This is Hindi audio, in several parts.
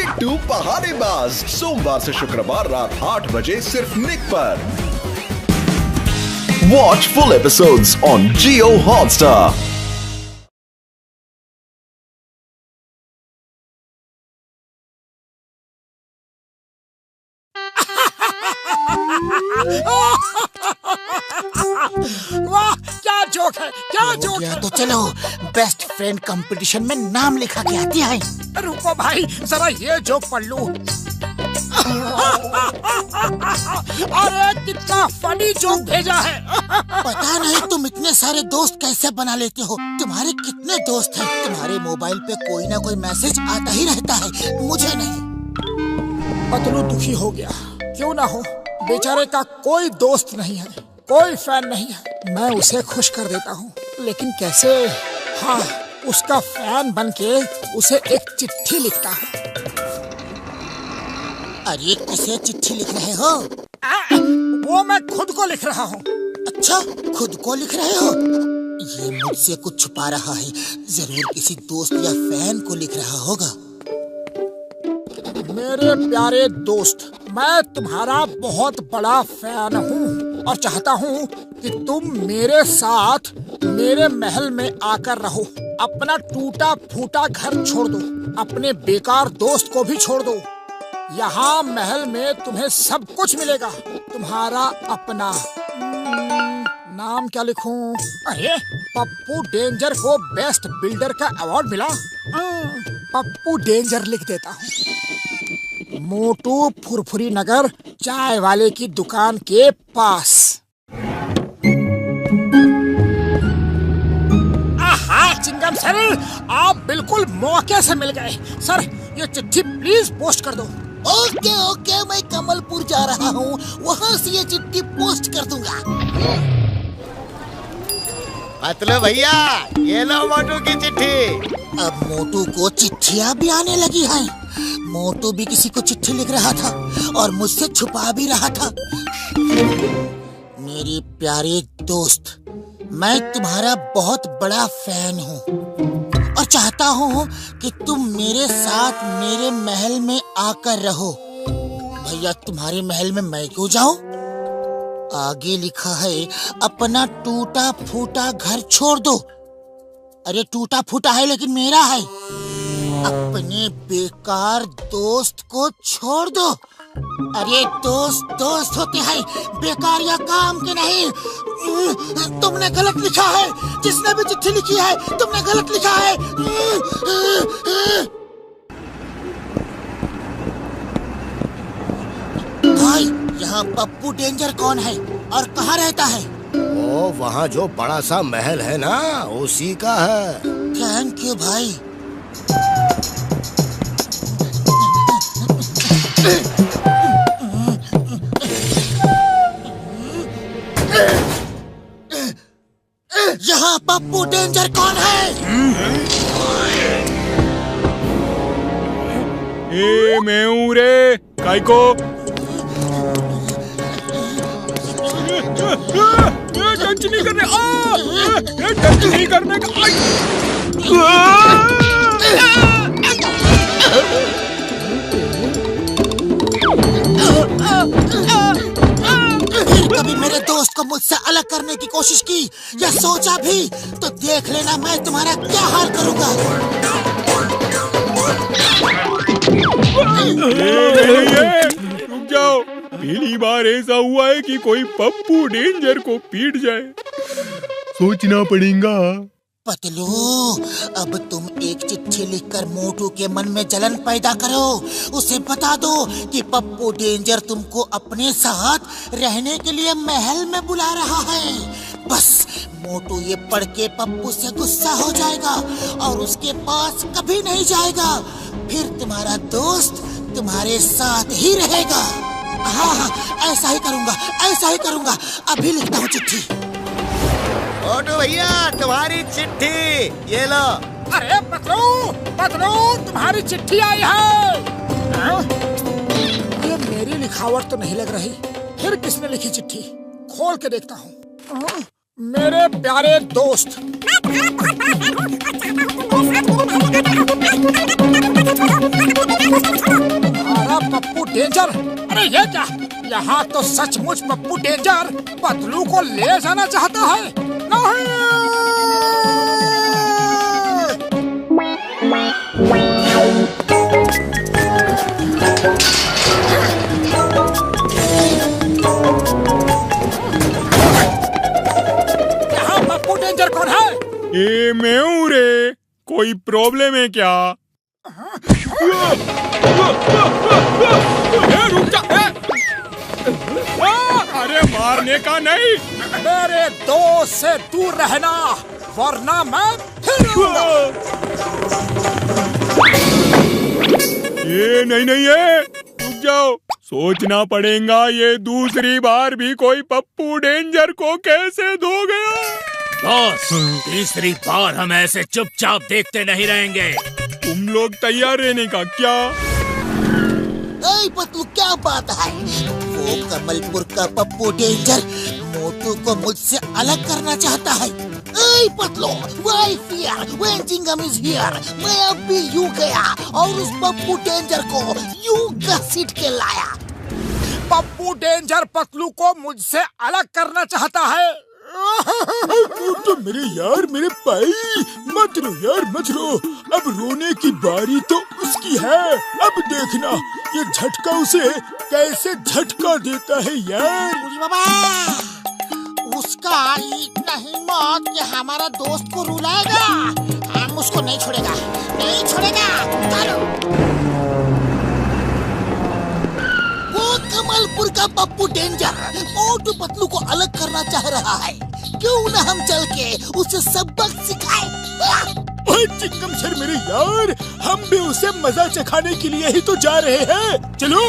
किट्टू पहाड़ीबाज, सोमवार से शुक्रवार रात 8 बजे सिर्फ निक पर। Watch full episodes on Jio Hotstar. वाह, क्या जोक है, क्या जोक है। तो चलो बेस्ट फ्रेंड कंपटीशन में नाम लिखा के आती है। रुको भाई, जरा ये जोक पढ़ लूं। अरे कितना फनी जोक भेजा है। पता नहीं तुम इतने सारे दोस्त कैसे बना लेते हो। तुम्हारे कितने दोस्त हैं? तुम्हारे मोबाइल पे कोई ना कोई मैसेज आता ही रहता है, मुझे नहीं। पतलू दुखी हो गया। क्यों ना हो, बेचारे का कोई दोस्त नहीं है, कोई फैन नहीं है। मैं उसे खुश कर देता हूँ, लेकिन कैसे? हाँ, उसका फैन बनके उसे एक चिट्ठी लिखता हूँ। अरे किसे चिट्ठी लिख रहे हो? वो मैं खुद को लिख रहा हूँ। अच्छा, खुद को लिख रहे हो? ये मुझसे कुछ छुपा रहा है। जरूर किसी दोस्त या फैन को लिख रहा होगा। मेरे प्यारे दोस्त, मैं तुम्हारा बहुत बड़ा फैन हूँ और चाहता हूँ कि तुम मेरे साथ मेरे महल में आकर रहो। अपना टूटा फूटा घर छोड़ दो, अपने बेकार दोस्त को भी छोड़ दो। यहाँ महल में तुम्हें सब कुछ मिलेगा। तुम्हारा अपना नाम क्या लिखूं? अरे पप्पू डेंजर को बेस्ट बिल्डर का अवार्ड मिला। पप्पू डेंजर लिख देता हूँ। मोटू फुरफुरी नगर, चाय वाले की दुकान के पास। आहा चिंगम सर, आप बिल्कुल मौके से मिल गए। सर, ये चिट्ठी प्लीज पोस्ट कर दो। ओके ओके, मैं कमलपुर जा रहा हूँ, वहाँ से ये चिट्ठी पोस्ट कर दूंगा। पतलू भैया, ये लो मोटू की चिट्ठी। अब मोटू को चिट्ठियाँ भी आने लगी हैं। मोटू भी किसी को चिट्ठी लिख रहा था और मुझसे छुपा भी रहा था। मेरे प्यारे दोस्त, मैं तुम्हारा बहुत बड़ा फैन हूँ और चाहता हूँ कि तुम मेरे साथ मेरे महल में आकर रहो। भैया, तुम्हारे महल में मैं क्यों जाऊं? आगे लिखा है, अपना टूटा फूटा घर छोड़ दो। अरे टूटा फूटा है लेकिन मेरा है। अपने बेकार दोस्त को छोड़ दो। अरे दोस्त दोस्त होते हैं, बेकार या काम के नहीं। तुमने गलत लिखा है। जिसने भी चिट्ठी लिखी है, तुमने गलत लिखा है। भाई, यहाँ पप्पू डेंजर कौन है और कहाँ रहता है? ओ, वहाँ जो बड़ा सा महल है ना, उसी का है। थैंक यू भाई। यहाँ पप्पू डेंजर कौन है? ए मैं हूँ रे, काय को? टच नहीं करने, टच नहीं करने का। कभी मेरे दोस्त को मुझसे अलग करने की कोशिश की या सोचा भी तो देख लेना मैं तुम्हारा क्या हाल करूंगा। रुक जाओ, पहली बार ऐसा हुआ है कि कोई पप्पू डेंजर को पीट जाए। सोचना पड़ेगा। पतलू, अब तुम एक चिट्ठी लिखकर मोटू के मन में जलन पैदा करो। उसे बता दो कि पप्पू डेंजर तुमको अपने साथ रहने के लिए महल में बुला रहा है। बस मोटू ये पढ़ के पप्पू से गुस्सा हो जाएगा और उसके पास कभी नहीं जाएगा। फिर तुम्हारा दोस्त तुम्हारे साथ ही रहेगा। हाँ, ऐसा ही करूँगा, ऐसा ही करूँगा। अभी लिखता हूँ चिट्ठी। मोटू भैया, तुम्हारी चिट्ठी, ये लो। अरे पतलू, पतलू, तुम्हारी चिट्ठी आई है। ये मेरी लिखावट तो नहीं लग रही। फिर किसने लिखी चिट्ठी? खोल के देखता हूँ। मेरे प्यारे दोस्त, डेंजर, अरे ये क्या? यहाँ तो सचमुच पप्पू डेंजर पतलू को ले जाना चाहता है। नहीं! यहाँ पप्पू डेंजर कौन है? ए मैं हूँ रे, कोई प्रॉब्लम है क्या? रुक जा! अरे मारने का नहीं, मेरे दोस्त से दूर रहना वरना मैं फिर आऊंगा। ये नहीं है, रुक जाओ, सोचना पड़ेगा ये दूसरी बार भी कोई पप्पू डेंजर को कैसे धो गया। बॉस, तीसरी बार हम ऐसे चुपचाप देखते नहीं रहेंगे। तुम लोग तैयार रहने का क्या? ऐ पतलू, क्या बात है? वो कमलपुर का पप्पू डेंजर मोटू को मुझसे अलग करना चाहता है। ऐ Patlu, why fear when Chingam is here? मैं अब भी यूं गया और उस पप्पू डेंजर को यूं घसीट के लाया। पप्पू डेंजर पतलू को मुझसे अलग करना चाहता है। तो मेरे यार, मेरे भाई, मत रो यार, मत रो। अब रोने की बारी तो उसकी है। अब देखना ये झटका उसे कैसे झटका देता है यार। बुढ़ी बाबा, उसका इतना हिम्मत कि हमारा दोस्त को रुलाएगा। हम उसको नहीं छोड़ेगा, नहीं छोड़ेगा। चलो। वो कमलपुर का पप्पू डेंजर मोटू पतलू को अलग करना चाह रहा है। क्यों ना हम चल के उसे सबक सिखाएं? चिकम सर मेरे यार, हम भी उसे मजा चखाने के लिए ही तो जा रहे हैं। चलो।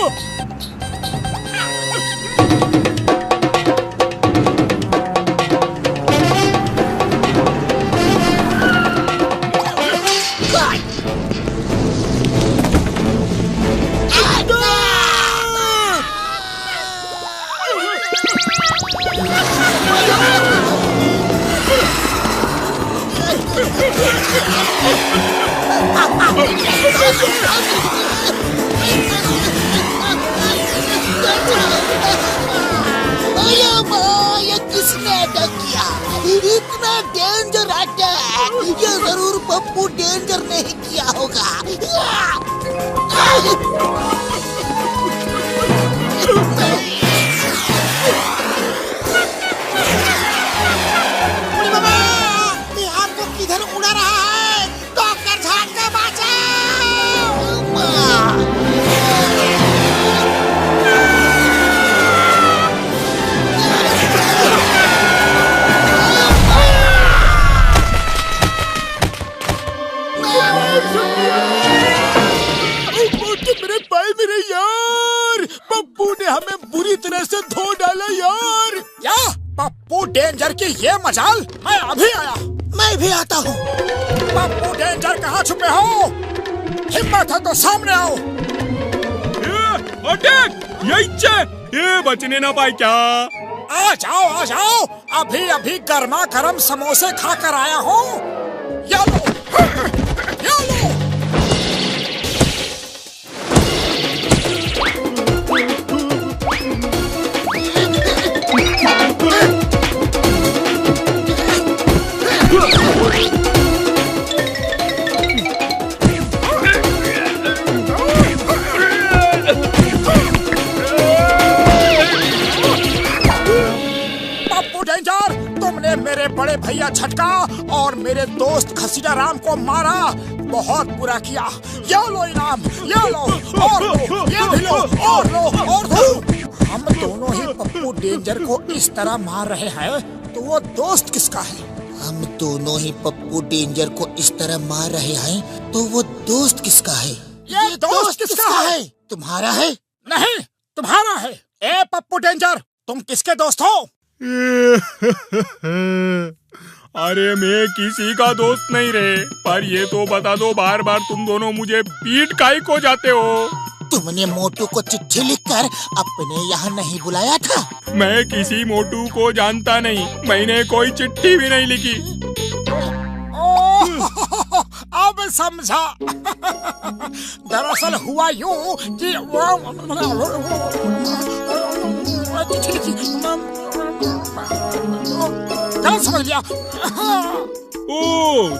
ये किसने अटैक किया? इतना डेंजर अटैक ये जरूर पप्पू डेंजर ने ही किया होगा। आपको किधर उड़ा रहा है? डॉक्टर झांका मेरे भाई, मेरे यार, पप्पू ने हमें बुरी तरह से धो डाला यार। क्या पप्पू डेंजर की ये मजाल? मैं अभी आया। मैं भी आता हूँ। पप्पू डेंजर कहाँ छुपे हो? हिम्मत है तो सामने आओ। अटैक! ये बचने ना पाए क्या? आ जाओ, आ जाओ। अभी अभी गर्मा गर्म समोसे खा कर आया हूँ। ये लो, ये लो। पप्पू डेंजर, तुमने मेरे बड़े भैया झटका और मेरे दोस्त खसीटा राम को मारा। बहुत बुरा किया। ये लो इनाम, ये लो, और लो, ये भी लो, और लो, और दो। हम दोनों ही पप्पू डेंजर को इस तरह मार रहे हैं, तो वो दोस्त किसका है? हम दोनों ही पप्पू डेंजर को इस तरह मार रहे हैं, तो वो दोस्त किसका है? ये दोस्त किसका है? तुम्हारा है? नहीं, तुम्हारा है। ए पप्पू डेंजर, तुम किसके दोस्त हो? अरे मैं किसी का दोस्त नहीं रे, पर ये तो बता दो, बार बार तुम दोनों मुझे पीट काहे को जाते हो? तुमने मोटू को चिट्ठी लिखकर अपने यहाँ नहीं बुलाया था? मैं किसी मोटू को जानता नहीं, मैंने कोई चिट्ठी भी नहीं लिखी। अब समझा। दरअसल हुआ यूं कि गलत समझ लिया। ओ,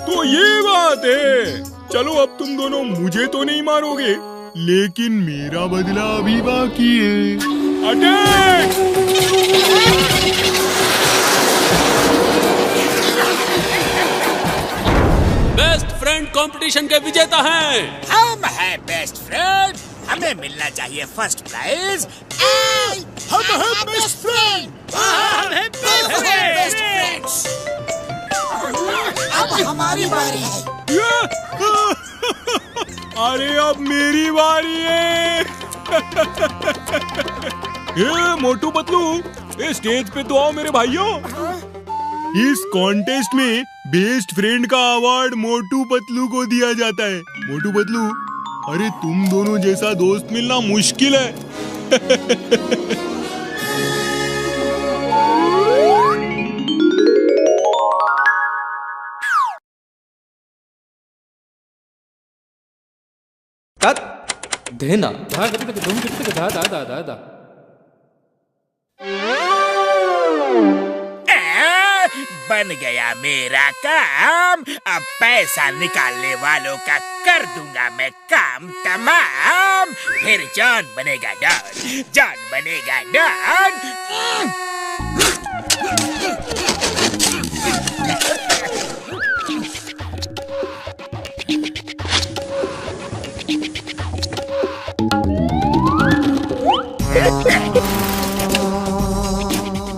तो ये बात है। चलो अब तुम दोनों मुझे तो नहीं मारोगे, लेकिन मेरा बदला अभी बाकी है। अटैक! बेस्ट फ्रेंड कंपटीशन के विजेता हैं हम हैं बेस्ट फ्रेंड, हमें मिलना चाहिए फर्स्ट प्राइज। हम हैं बेस्ट फ्रेंड। हम हैं बेस्ट फ्रेंड्स। अब हमारी बारी है। अरे अब मेरी बारी है। ये मोटू पतलू, ये स्टेज पे तो आओ मेरे भाइयों। इस कॉन्टेस्ट में बेस्ट फ्रेंड का अवार्ड मोटू पतलू को दिया जाता है। मोटू पतलू, अरे तुम दोनों जैसा दोस्त मिलना मुश्किल है। देना बन गया मेरा काम। अब पैसा निकालने वालों का कर दूंगा मैं काम तमाम। फिर जॉन बनेगा डॉन, जॉन बनेगा डॉन।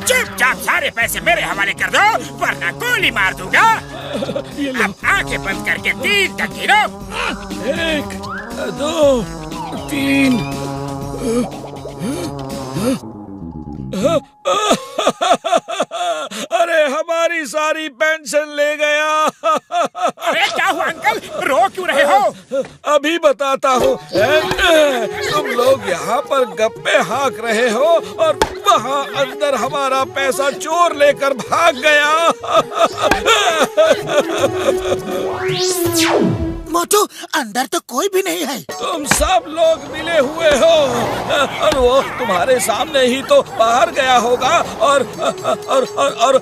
चुपचाप सारे पैसे मेरे हवाले कर दो, वरना गोली मार दूंगा। अब आंखें बंद करके 3 तक गिनो। 1, 2, 3। अरे हमारी सारी पेंशन ले गया। अरे क्या हुआ अंकल, रो क्यों रहे हो? अभी बताता हूँ। तुम लोग यहाँ पर गप्पे हाँक रहे हो और वहाँ अंदर हमारा पैसा चोर लेकर भाग गया। मोटू, अंदर तो कोई भी नहीं है। तुम सब लोग मिले हुए हो और वो तुम्हारे सामने ही तो बाहर गया होगा और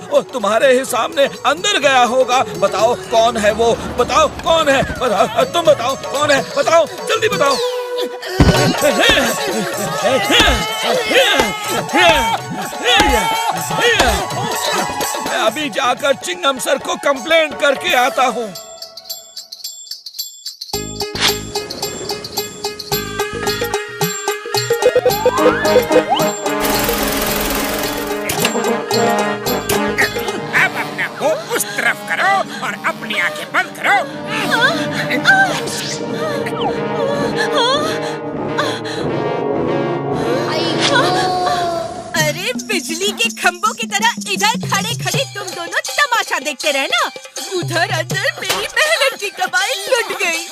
वो तुम्हारे ही सामने अंदर गया होगा। बताओ कौन है वो, बताओ कौन है, तुम बताओ कौन है, बताओ जल्दी बताओ। मैं अभी जाकर चिंगम सर को कंप्लेंट करके आता हूँ। अब अपना मुंह उस तरफ करो और अपनी आंखें बंद करो। अरे बिजली के खंभों की तरह इधर खड़े खड़े तुम दोनों तमाशा देखते रहना। उधर अंदर मेरी मेहनत की कमाई लुट गई।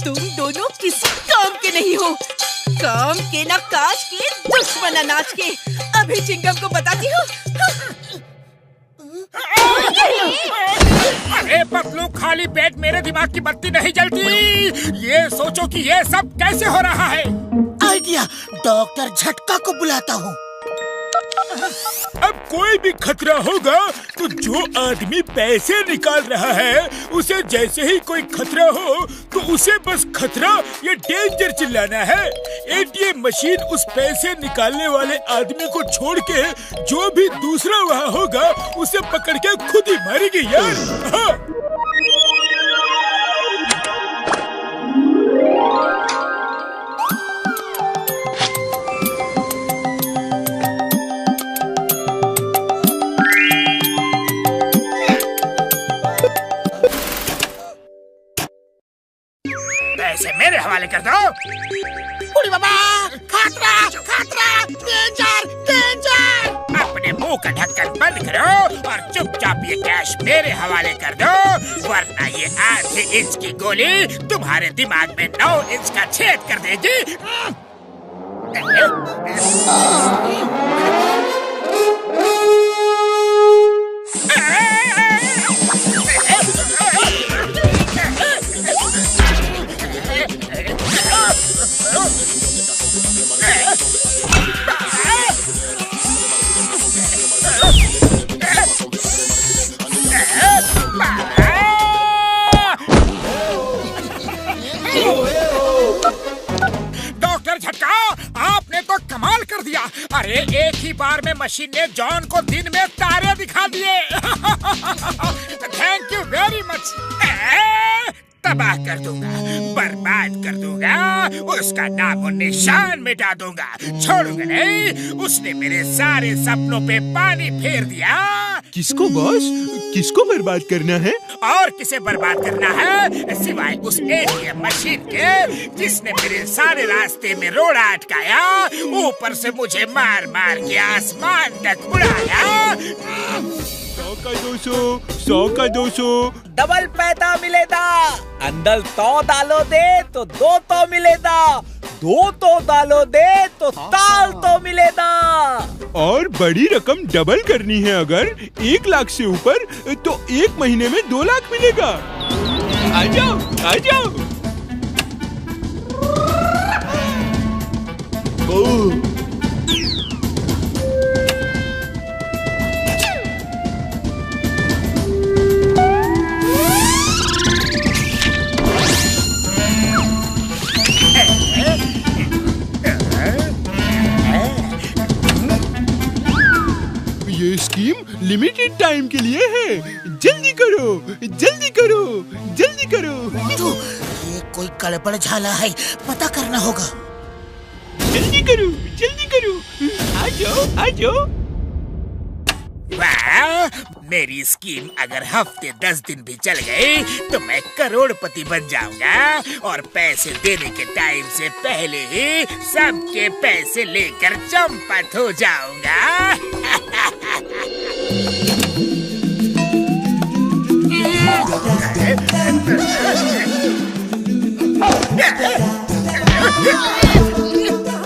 तुम दोनों किसी काम के नहीं हो, काम के ना काज के, दुश्मन अनाज के। अभी चिंगम को बताती हूँ। अरे पतलू, खाली पेट मेरे दिमाग की बत्ती नहीं जलती। ये सोचो कि ये सब कैसे हो रहा है। आइडिया, डॉक्टर झटका को बुलाता हूँ। अब कोई भी खतरा होगा तो जो आदमी पैसे निकाल रहा है उसे जैसे ही कोई खतरा हो तो उसे बस खतरा या डेंजर चिल्लाना है। एटीएम मशीन उस पैसे निकालने वाले आदमी को छोड़ के जो भी दूसरा वहाँ होगा उसे पकड़ के खुद ही मारेगी यार। हाँ। पैसे मेरे हवाले कर दो। उड़ी बाबा, खतरा, खतरा, डेंजर, डेंजर। अपने मुंह का ढक्कन बंद करो और चुपचाप ये कैश मेरे हवाले कर दो, वरना ये 8 इंच की गोली तुम्हारे दिमाग में 9 इंच का छेद कर देगी। अरे एक ही बार में मशीन ने जॉन को दिन में तारे दिखा दिए। Thank you very much. तबाह कर दूंगा, बर्बाद कर दूंगा, उसका नाम और निशान मिटा दूंगा, छोड़ूंगा नहीं। उसने मेरे सारे सपनों पे पानी फेर दिया। किसको बॉस? किसको बर्बाद करना है? और किसे बर्बाद करना है सिवाय उस एटीएम मशीन के, जिसने मेरे सारे रास्ते में रोड़ा अटकाया, ऊपर से मुझे मार मार के आसमान तक उड़ाया। 100 का 200, 100 का 200। डबल पैदा मिलेगा। अंदर 100 डालो दे तो 2 तो मिलेगा, 2 तो डालो दे तो ताल तो मिलेगा। और बड़ी रकम डबल करनी है अगर 1 लाख से ऊपर तो 1 महीने में 2 लाख मिलेगा। आ जाओ, आ जाओ। ये स्कीम लिमिटेड टाइम के लिए है। जल्दी करो, जल्दी करो, जल्दी करो। तो ये कोई गड़बड़ झाला है, पता करना होगा। जल्दी करो, जल्दी करो। आ जाओ, आ जाओ। वाह, मेरी स्कीम अगर हफ्ते 10 दिन भी चल गई तो मैं करोड़पति बन जाऊंगा और पैसे देने के टाइम से पहले ही सबके पैसे लेकर चंपत हो जाऊंगा।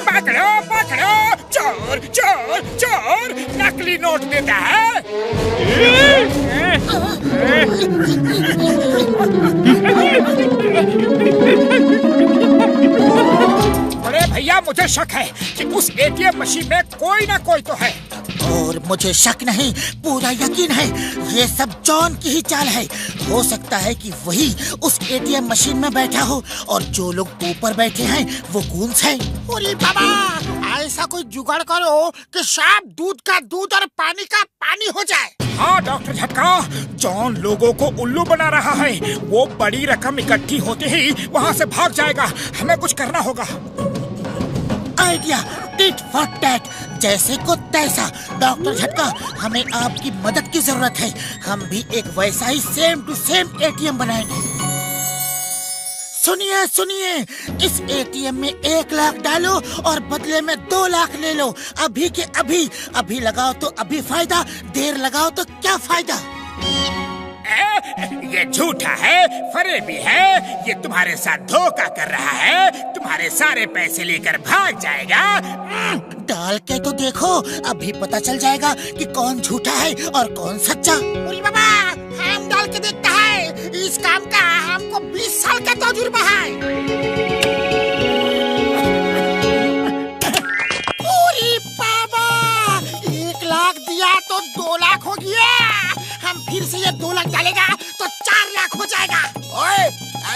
पकड़ो, पकड़ो, चोर, चोर, चोर, नकली नोट देता है। अरे भैया, मुझे शक है कि उस एटीएम मशीन में कोई ना कोई तो है। और मुझे शक नहीं, पूरा यकीन है, ये सब जॉन की ही चाल है। हो सकता है कि वही उस एटीएम मशीन में बैठा हो और जो लोग ऊपर बैठे हैं वो गूंस हैं। अरे बाबा, ऐसा कोई जुगाड़ करो कि शायद दूध का दूध और पानी का पानी हो जाए। हाँ डॉक्टर झटका, जॉन लोगों को उल्लू बना रहा है। वो बड़ी रकम इकट्ठी होते ही वहाँ से भाग जाएगा। हमें कुछ करना होगा। आइडिया, टिट फॉर टैट, जैसे को तैसा। डॉक्टर झटका, हमें आपकी मदद की जरूरत है। हम भी एक वैसा ही सेम टू सेम एटीएम बनाएंगे। सुनिए सुनिए, इस एटीएम में 1 लाख डालो और बदले में 2 लाख ले लो। अभी के अभी। अभी लगाओ तो अभी फायदा, देर लगाओ तो क्या फायदा। ये झूठा है, फरेबी है। ये तुम्हारे साथ धोखा कर रहा है। तुम्हारे सारे पैसे लेकर भाग जाएगा। डाल के तो देखो, अभी पता चल जाएगा कि कौन झूठा है और कौन सच्चा। बाबा, हम डाल के देखता है। इस काम का हमको 20 साल का तजुर्बा है। पूरी बाबा, 1 लाख दिया तो 2 लाख हो गया। हम फिर से ये 2 लाख डालेगा तो 4 लाख हो जाएगा। ओए,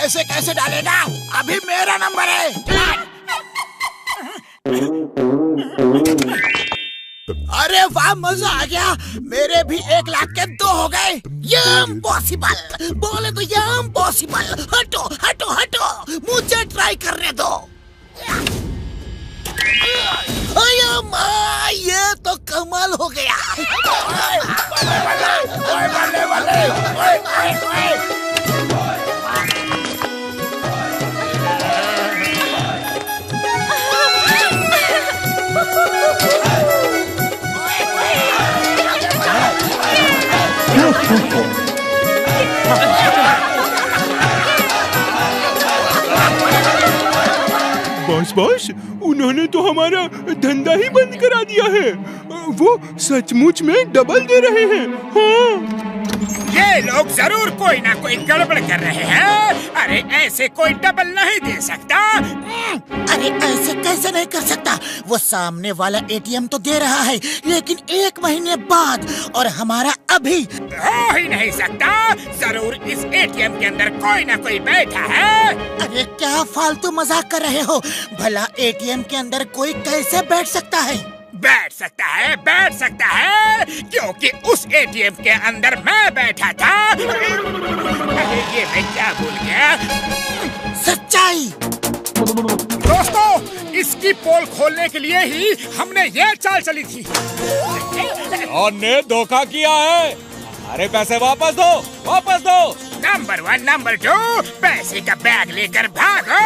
ऐसे कैसे डालेगा? अभी मेरा नंबर है। अरे वाह, मजा आ गया। मेरे भी 1 लाख के 2 हो गए। ये इम्पॉसिबल, बोले तो ये इम्पॉसिबल। हटो हटो हटो, मुझे ट्राई करने दो। ये तो कमाल हो गया। बॉस बॉस, उन्होंने तो हमारा धंधा ही बंद करा दिया है। वो सचमुच में डबल दे रहे हैं। हाँ, ये लोग जरूर कोई ना कोई गड़बड़ कर रहे हैं। अरे ऐसे कोई डबल नहीं दे सकता। अरे ऐसे कैसे नहीं कर सकता? वो सामने वाला एटीएम तो दे रहा है, लेकिन 1 महीने बाद, और हमारा अभी। हो ही नहीं सकता। जरूर इस एटीएम के अंदर कोई ना कोई बैठा है। अरे क्या फालतू मजाक कर रहे हो? भला एटीएम के अंदर कोई कैसे बैठ सकता है? बैठ सकता है क्योंकि उस एटीएम के अंदर मैं बैठा था। अरे ये मैं क्या भूल गया। सच्चाई। दोस्तों, इसकी पोल खोलने के लिए ही हमने ये चाल चली थी। और ने धोखा किया है। अरे पैसे वापस दो। नंबर 1, नंबर 2, पैसे का बैग लेकर भागो।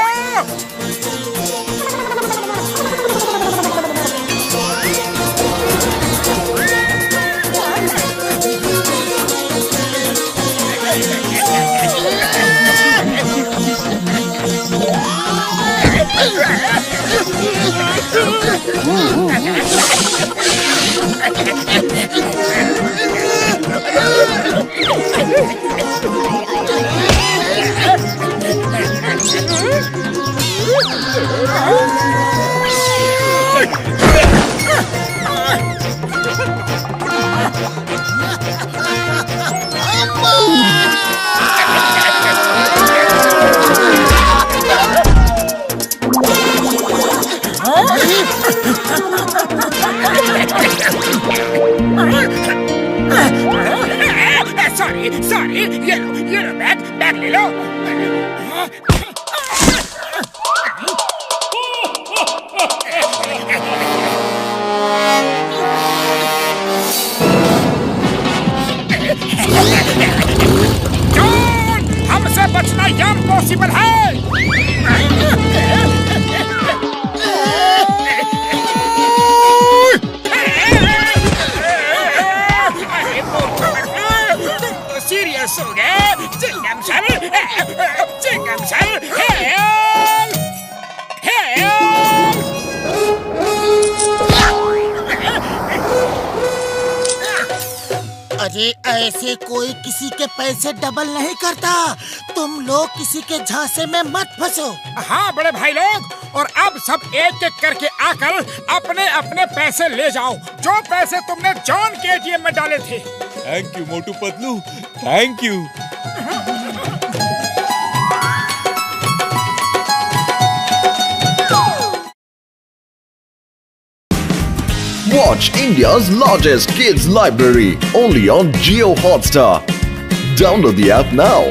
सॉरी, ये लो बैग ले लो। हमसे बचना इम्पॉसिबल है। सीरियस हो गए। चिंगम सर, अरे ऐसे कोई किसी के पैसे डबल नहीं करता। तुम लोग किसी के झांसे में मत फंसो। हाँ बड़े भाई लोग, और अब सब एक एक करके आकर अपने अपने पैसे ले जाओ, जो पैसे तुमने जॉन के एटीएम में डाले थे। Thank you Motu Patlu, thank you. Watch India's largest kids library only on Jio Hotstar. Download the app now.